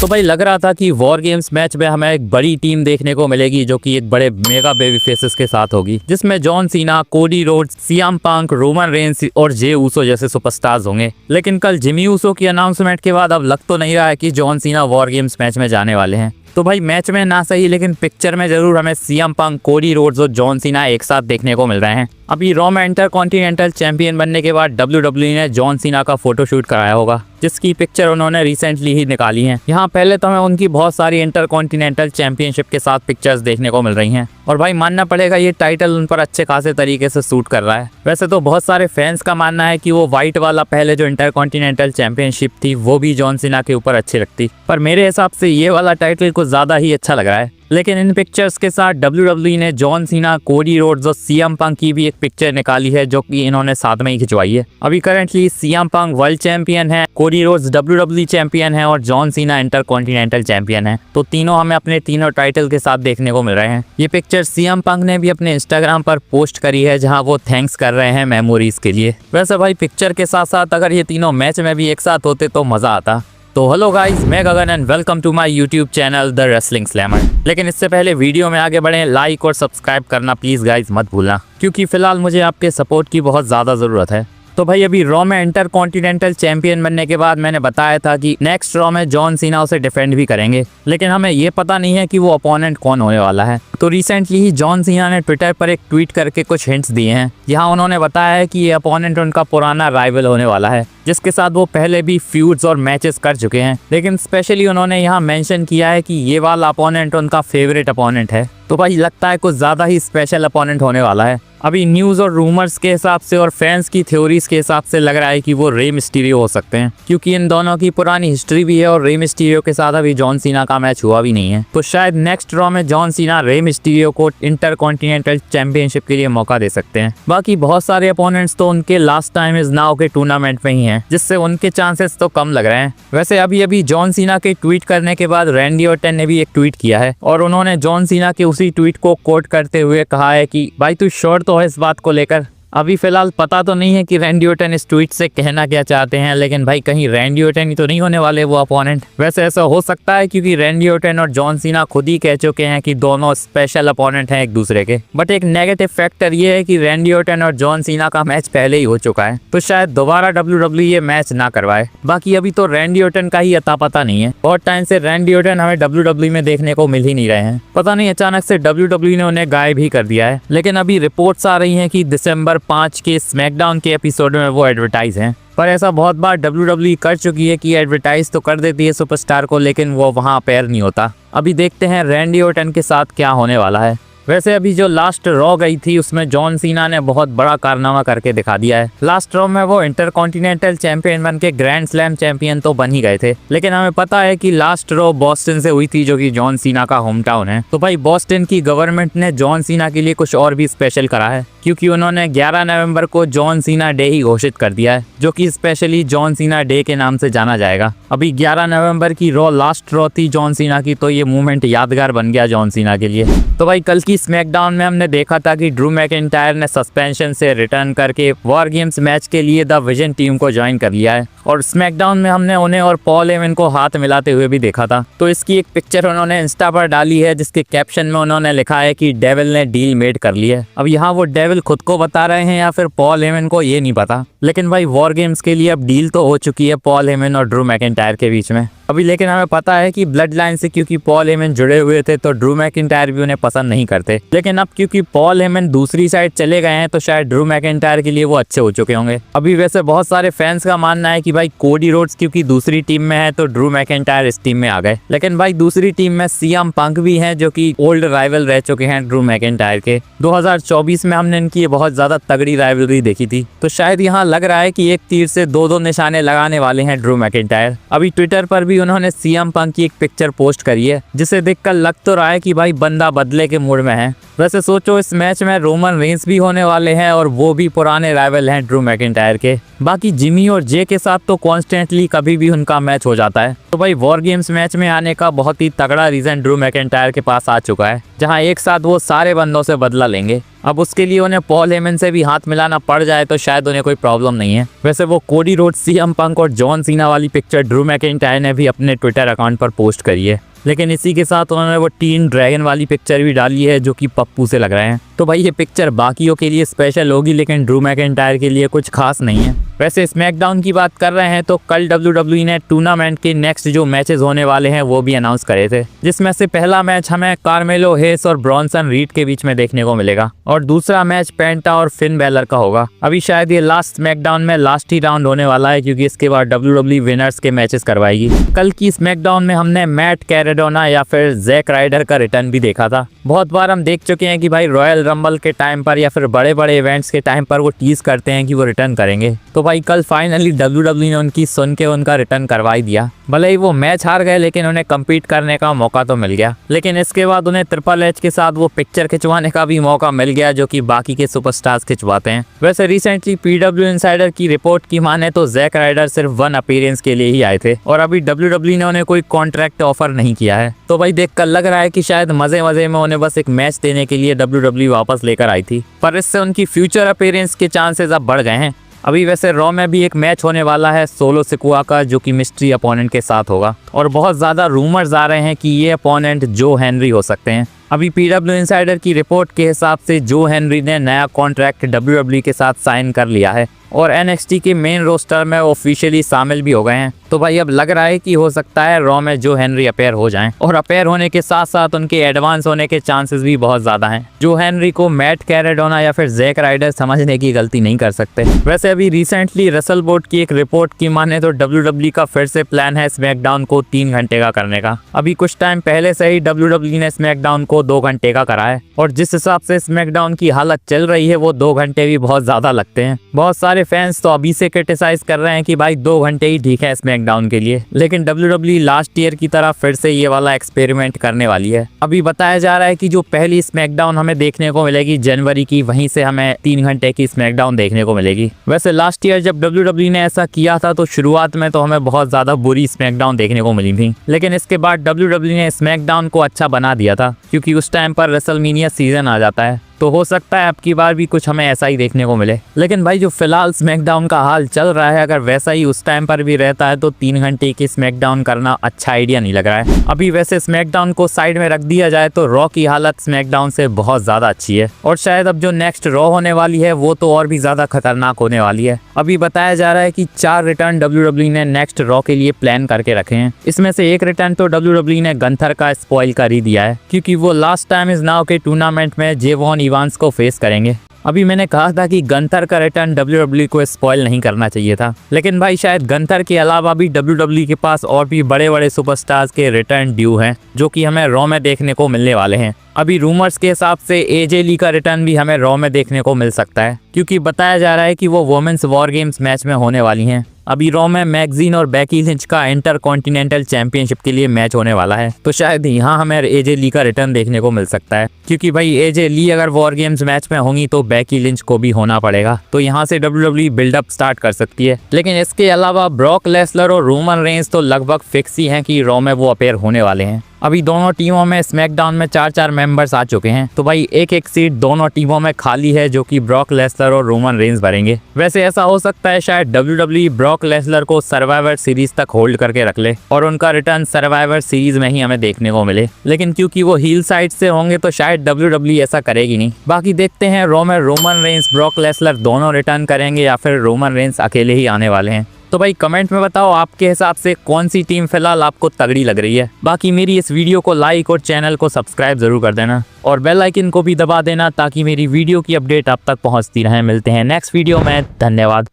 तो भाई लग रहा था कि वॉर गेम्स मैच में हमें एक बड़ी टीम देखने को मिलेगी जो कि एक बड़े मेगा बेबी फेसेस के साथ होगी, जिसमें John Cena, Cody Rhodes, CM Punk, Roman Reigns और जे ऊसो जैसे सुपरस्टार्स होंगे। लेकिन कल जिमी ऊसो की अनाउंसमेंट के बाद अब लग तो नहीं रहा है कि John Cena war games match में जाने वाले हैं। तो भाई मैच में ना सही लेकिन पिक्चर में जरूर हमें सीएम पंक, कोडी रोड्स और जॉन सीना एक साथ देखने को मिल रहे हैं। अभी रॉ में इंटरकॉन्टिनेंटल चैंपियन बनने के बाद WWE ने जॉन सीना का फोटोशूट कराया होगा, जिसकी पिक्चर उन्होंने रिसेंटली ही निकाली है। यहाँ पहले तो हमें उनकी बहुत सारी इंटरकॉन्टिनेंटल चैंपियनशिप के साथ पिक्चर्स देखने को मिल रही हैं और भाई मानना पड़ेगा ये टाइटल उन पर अच्छे खासे तरीके से सूट कर रहा है। वैसे तो बहुत सारे फैंस का मानना है कि वो व्हाइट वाला पहले जो इंटरकॉन्टिनेंटल चैंपियनशिप थी वो भी जॉन सीना के ऊपर अच्छी लगती, पर मेरे हिसाब से ये वाला टाइटल कुछ ज्यादा ही अच्छा लग रहा है। लेकिन इन पिक्चर्स के साथ WWE ने जॉन सीना, कोडी रोड्स और सीएम पंक की भी एक पिक्चर निकाली है जो कि इन्होंने साथ में ही खिंचवाई है। अभी currently CM Punk world champion है, कोडी रोड्स WWE चैंपियन है और जॉन सीना इंटरकॉन्टिनेंटल चैंपियन है। तो तीनों हमें अपने तीनों टाइटल के साथ देखने को मिल रहे हैं। ये पिक्चर सीएम पंक ने भी अपने इंस्टाग्राम पर पोस्ट करी है, जहाँ वो थैंक्स कर रहे हैं मेमोरीज के लिए। वैसे भाई पिक्चर के साथ साथ अगर ये तीनों मैच में भी एक साथ होते तो मजा आता। तो हेलो गाइस, मैं Gagan and welcome to my YouTube channel the wrestling slammer. लेकिन इससे पहले वीडियो में आगे बढ़ें, लाइक और सब्सक्राइब करना प्लीज़ गाइस मत भूलना, क्योंकि फिलहाल मुझे आपके सपोर्ट की बहुत ज़्यादा ज़रूरत है। तो भाई अभी रॉ में इंटरकॉन्टिनेंटल चैंपियन बनने के बाद मैंने बताया था कि नेक्स्ट रॉ में जॉन सीना उसे डिफेंड भी करेंगे, लेकिन हमें ये पता नहीं है कि वो अपोनेंट कौन होने वाला है। तो रिसेंटली ही जॉन सीना ने ट्विटर पर एक ट्वीट करके कुछ हिंट्स दिए हैं। यहाँ उन्होंने बताया है कि ये अपोनेंट उनका पुराना राइवल होने वाला है, जिसके साथ वो पहले भी फ्यूड्स और मैचेस कर चुके हैं। लेकिन स्पेशली उन्होंने यहाँ मेंशन किया है कि ये वाला अपोनेंट उनका फेवरेट अपोनेंट है। तो भाई लगता है कुछ ज़्यादा ही स्पेशल अपोनेंट होने वाला है। अभी न्यूज़ और रूमर्स के हिसाब से और फैंस की थ्योरीज के हिसाब से लग रहा है कि वो रे मिस्टीरियो हो सकते हैं, क्योंकि इन दोनों की पुरानी हिस्ट्री भी है और रे मिस्टीरियो के साथ अभी जॉन सीना का मैच हुआ भी नहीं है। तो शायद नेक्स्ट रॉ में जॉन सीना रे मिस्टीरियो को इंटरकॉन्टिनेंटल चैंपियनशिप के लिए मौका दे सकते हैं। बाकी बहुत सारे अपोनेंट्स तो उनके लास्ट टाइम इज नाउ के टूर्नामेंट में ही हैं, जिससे उनके चांसेस तो कम लग रहे हैं। वैसे अभी जॉन सीना के ट्वीट करने के बाद रैंडी ऑर्टन ने भी एक ट्वीट किया है और उन्होंने जॉन सीना के उसी ट्वीट को कोट करते हुए कहा है कि भाई तू श्योर तो है इस बात को लेकर। अभी फिलहाल पता तो नहीं है कि रैंडी ऑर्टन इस ट्वीट से कहना क्या चाहते हैं, लेकिन भाई कहीं रैंडी ऑर्टन ही तो नहीं होने वाले वो अपोनेंट। वैसे ऐसा हो सकता है क्योंकि रैंडी ऑर्टन और जॉन सीना खुद ही कह चुके हैं कि दोनों स्पेशल अपोनेंट हैं एक दूसरे के। बट एक नेगेटिव फैक्टर ये है कि रैंडी ऑर्टन और जॉन सीना का मैच पहले ही हो चुका है, तो शायद दोबारा WWE ये मैच ना करवाए। बाकी अभी तो रैंडी ऑर्टन का ही अता पता नहीं है। बहुत टाइम से रैंडी ऑर्टन हमें WWE में देखने को मिल ही नहीं रहे हैं। पता नहीं अचानक से WWE ने उन्हें गायब ही कर दिया है। लेकिन अभी रिपोर्ट्स आ रही हैं कि दिसंबर 5 के स्मैकडाउन के एपिसोड में वो एडवर्टाइज हैं। पर ऐसा बहुत बार WWE कर चुकी है कि एडवर्टाइज तो कर देती है सुपरस्टार को, लेकिन वो वहां अपेयर नहीं होता। अभी देखते हैं रैंडी ऑर्टन के साथ क्या होने वाला है। वैसे अभी जो लास्ट रॉ गई थी उसमें जॉन सीना ने बहुत बड़ा कारनामा करके दिखा दिया है। लास्ट रॉ में वो इंटरकॉन्टिनेंटल चैंपियन बन के ग्रैंड स्लैम चैंपियन तो बन ही गए थे, लेकिन हमें पता है कि लास्ट रॉ बॉस्टन से हुई थी, जो कि जॉन सीना का होम टाउन है। तो भाई बॉस्टन की गवर्नमेंट ने जॉन सीना के लिए कुछ और भी स्पेशल करा है, क्योंकि उन्होंने 11 नवंबर को जॉन सीना डे ही घोषित कर दिया है, जो कि स्पेशली जॉन सीना डे के नाम से जाना जाएगा। अभी 11 नवंबर की रॉ लास्ट रॉ थी जॉन सीना की, तो ये मूवमेंट यादगार बन गया जॉन सीना के लिए। तो भाई कल की स्मैकडाउन में हमने देखा था कि ड्रू मैकिंटायर ने सस्पेंशन से रिटर्न करके वॉर गेम्स मैच के लिए द विजन टीम को ज्वाइन कर लिया है, और स्मैकडाउन में हमने उन्हें और पॉल हेमन को हाथ मिलाते हुए भी देखा था। तो इसकी एक पिक्चर उन्होंने इंस्टा पर डाली है, जिसके कैप्शन में उन्होंने लिखा है कि डेविल ने डील मेड कर ली है। अब यहाँ वो डेविल खुद को बता रहे हैं या फिर पॉल हेमन को, ये नहीं पता। लेकिन भाई वॉर गेम्स के लिए अब डील तो हो चुकी है पॉल हेमन और ड्रू मैकिंटायर के बीच में। अभी लेकिन हमें पता है कि ब्लड लाइन से क्योंकि पॉल हेमन जुड़े हुए थे तो ड्रू मैकिंटायर भी उन्हें पसंद नहीं करते। लेकिन अब क्योंकि पॉल हेमन दूसरी साइड चले गए हैं तो शायद ड्रू मैकिंटायर के लिए वो अच्छे हो चुके होंगे। अभी वैसे बहुत सारे फैंस का मानना है कि भाई कोडी रोड्स क्योंकि दूसरी टीम में है तो ड्रू मैकिंटायर इस टीम में आ गए। लेकिन भाई दूसरी टीम में सीएम पंक भी हैं, जो कि ओल्ड राइवल रह चुके हैं ड्रू मैकिंटायर के। 2024 में हमने इनकी बहुत ज्यादा तगड़ी राइवलरी देखी थी, तो शायद यहाँ लग रहा है कि एक तीर से दो निशाने लगाने वाले हैं ड्रू मैकिंटायर। अभी ट्विटर पर भी उन्होंने सीएम पंक की एक पिक्चर पोस्ट करी है, जिसे देखकर लग तो रहा है कि भाई बंदा बदले के मूड में है। वैसे सोचो इस मैच में रोमन रेंस भी होने वाले हैं और वो भी पुराने राइवल हैं ड्रू मैकिंटायर के। बाकी जिमी और जे के साथ तो कॉन्स्टेंटली कभी भी उनका मैच हो जाता है। तो भाई वॉर गेम्स मैच में आने का बहुत ही तगड़ा रीजन ड्रू मैकिंटायर के पास आ चुका है, जहां एक साथ वो सारे बंदों से बदला लेंगे। अब उसके लिए उन्हें पॉल हेमन से भी हाथ मिलाना पड़ जाए तो शायद उन्हें कोई प्रॉब्लम नहीं है। वैसे वो कोडी रोड्स, सीएम पंक और जॉन सीना वाली पिक्चर ड्रू मैकिंटायर ने भी अपने ट्विटर अकाउंट पर पोस्ट करी है, लेकिन इसी के साथ उन्होंने वो टीन ड्रैगन वाली पिक्चर भी डाली है जो कि पप्पू से लग रहे हैं। तो भाई ये पिक्चर बाकियों के लिए स्पेशल होगी लेकिन ड्रू मैकिंटायर के लिए कुछ खास नहीं है। वैसे स्मैकडाउन की बात कर रहे हैं तो कल WWE ने टूर्नामेंट के नेक्स्ट जो मैचेस होने वाले हैं वो भी अनाउंस करे थे, जिसमें से पहला मैच हमें कार्मेलो हेस और ब्रॉन्सन रीड के बीच में देखने को मिलेगा और दूसरा मैच पेंटा और फिन बैलर का होगा। अभी शायद ये लास्ट स्मैकडाउन में लास्ट ही राउंड होने वाला है क्योंकि इसके बाद WWE विनर्स के मैचेस करवाएगी। कल की स्मैकडाउन में हमने मैट कैरेडोना या फिर जैक राइडर का रिटर्न भी देखा था। बहुत बार हम देख चुके हैं कि भाई रॉयल रंबल के टाइम पर या फिर बड़े बड़े इवेंट्स के टाइम पर वो टीज करते हैं कि वो रिटर्न करेंगे। तो भाई कल फाइनली WWE ने उनकी सुन के उनका रिटर्न करवाई दिया। भले ही वो मैच हार गए लेकिन उन्हें कम्पीट करने का मौका तो मिल गया, लेकिन इसके बाद उन्हें ट्रिपल एच के साथ वो पिक्चर खिंचवाने का भी मौका मिल गया जो कि बाकी के सुपरस्टार्स खिंचवाते हैं। वैसे रिसेंटली PW इनसाइडर की रिपोर्ट की माने तो जैक राइडर सिर्फ 1 अपीयरेंस के लिए ही आए थे और अभी WWE ने उन्हें कोई कॉन्ट्रैक्ट ऑफर नहीं किया है। तो भाई देखकर लग रहा है कि शायद मजे मजे में उन्हें बस एक मैच देने के लिए WWE वापस लेकर आई थी, पर इससे उनकी फ्यूचर अपीयरेंस के चांसेस अब बढ़ गए हैं। अभी वैसे रॉ में भी एक मैच होने वाला है सोलो सिकुआ का जो कि मिस्ट्री अपोनेंट के साथ होगा और बहुत ज़्यादा रूमर्स आ रहे हैं कि ये अपोनेंट जो हेनरी हो सकते हैं। अभी PW इनसाइडर की रिपोर्ट के हिसाब से जो हेनरी ने नया कॉन्ट्रैक्ट WWE के साथ साइन कर लिया है और NXT के मेन रोस्टर में ऑफिशियली शामिल भी हो गए हैं। तो भाई अब लग रहा है कि हो सकता है रॉ में जो हेनरी अपेयर हो जाएं और अपेयर होने के साथ साथ उनके एडवांस होने के चांसेस भी बहुत ज़्यादा हैं। जो हेनरी को मैट कैरेडोना या फिर जैक राइडर समझने की गलती नहीं कर सकते। वैसे अभी रिसेंटली रसल बोर्ड की एक रिपोर्ट की माने तो WWE का फिर से प्लान है स्मैकडाउन को 3 घंटे का करने का। अभी कुछ टाइम पहले से ही WWE ने स्मैकडाउन को 2 घंटे का करा है और जिस हिसाब से स्मैकडाउन की हालत चल रही है वो 2 घंटे भी बहुत ज़्यादा लगते हैं। बहुत सारे फैंस तो अभी से क्रिटिसाइज कर रहे हैं कि भाई 2 घंटे ही ठीक है स्मैकडाउन के लिए, लेकिन WWE लास्ट ईयर की तरह फिर से ये वाला एक्सपेरिमेंट करने वाली है। अभी बताया जा रहा है कि जो पहली स्मैकडाउन हमें देखने को मिलेगी जनवरी की, वहीं से हमें 3 घंटे की स्मैकडाउन देखने को मिलेगी। वैसे लास्ट ईयर जब WWE ने ऐसा किया था तो शुरुआत में तो हमें बहुत ज्यादा बुरी स्मैकडाउन देखने को मिली थी, लेकिन इसके बाद WWE ने स्मैकडाउन को अच्छा बना दिया था क्योंकि उस टाइम पर रेसलमेनिया सीजन आ जाता है। तो हो सकता है अब की बार भी कुछ हमें ऐसा ही देखने को मिले। लेकिन भाई जो फिलहाल स्मैकडाउन का हाल चल रहा है अगर वैसा ही उस टाइम पर भी रहता है तो 3 घंटे की स्मैकडाउन करना अच्छा आइडिया नहीं लग रहा है। अभी वैसे स्मैकडाउन को साइड में रख दिया जाए तो रॉ की हालत स्मैकडाउन से बहुत ज्यादा अच्छी है और शायद अब जो नेक्स्ट रॉ होने वाली है वो तो और भी ज्यादा खतरनाक होने वाली है। अभी बताया जा रहा है कि 4 रिटर्न WWE ने नेक्स्ट रॉ के लिए प्लान करके रखे हैं। इसमें से एक रिटर्न तो WWE ने गंथर का स्पॉइल कर ही दिया है क्योंकि वो लास्ट टाइम इज नाउ के टूर्नामेंट में जेवॉन इवांस को फेस करेंगे। अभी मैंने कहा था कि गंथर का रिटर्न WWE को स्पॉइल नहीं करना चाहिए था, लेकिन भाई शायद गंथर के अलावा भी WWE के पास और भी बड़े बड़े सुपरस्टार्स के रिटर्न ड्यू हैं जो कि हमें रॉ में देखने को मिलने वाले हैं। अभी रूमर्स के हिसाब से AJ ली का रिटर्न भी हमें रॉ में देखने को मिल सकता है क्योंकि बताया जा रहा है कि वो वुमेन्स वॉर गेम्स मैच में होने वाली हैं। अभी रॉ में मैगजीन और बेकी लिंच का इंटरकॉन्टिनेंटल चैंपियनशिप के लिए मैच होने वाला है, तो शायद यहाँ हमें AJ ली का रिटर्न देखने को मिल सकता है क्योंकि भाई AJ ली अगर वॉर गेम्स मैच में होंगी तो बेकी लिंच को भी होना पड़ेगा, तो यहाँ से WWE बिल्डअप स्टार्ट कर सकती है। लेकिन इसके अलावा ब्रॉक लेसलर और रोमन रेंस तो लगभग फिक्स ही हैं कि रॉ में वो अपेयर होने वाले हैं। अभी दोनों टीमों में स्मैकडाउन में 4-4 मेंबर्स आ चुके हैं, तो भाई एक सीट दोनों टीमों में खाली है जो कि ब्रॉक लेसलर और रोमन रेंस भरेंगे। वैसे ऐसा हो सकता है शायद WWE ब्रॉक लेसलर को सर्वाइवर सीरीज तक होल्ड करके रख ले और उनका रिटर्न सर्वाइवर सीरीज में ही हमें देखने को मिले, लेकिन क्योंकि वो हील साइड से होंगे तो शायद WWE ऐसा करेगी नहीं। बाकी देखते हैं रॉ में रोमन रेंस ब्रॉक लेसलर दोनों रिटर्न करेंगे या फिर रोमन रेंस अकेले ही आने वाले हैं। तो भाई कमेंट में बताओ आपके हिसाब से कौन सी टीम फिलहाल आपको तगड़ी लग रही है। बाकी मेरी इस वीडियो को लाइक और चैनल को सब्सक्राइब जरूर कर देना और बेल आइकन को भी दबा देना ताकि मेरी वीडियो की अपडेट आप तक पहुंचती रहे। मिलते हैं नेक्स्ट वीडियो में, धन्यवाद।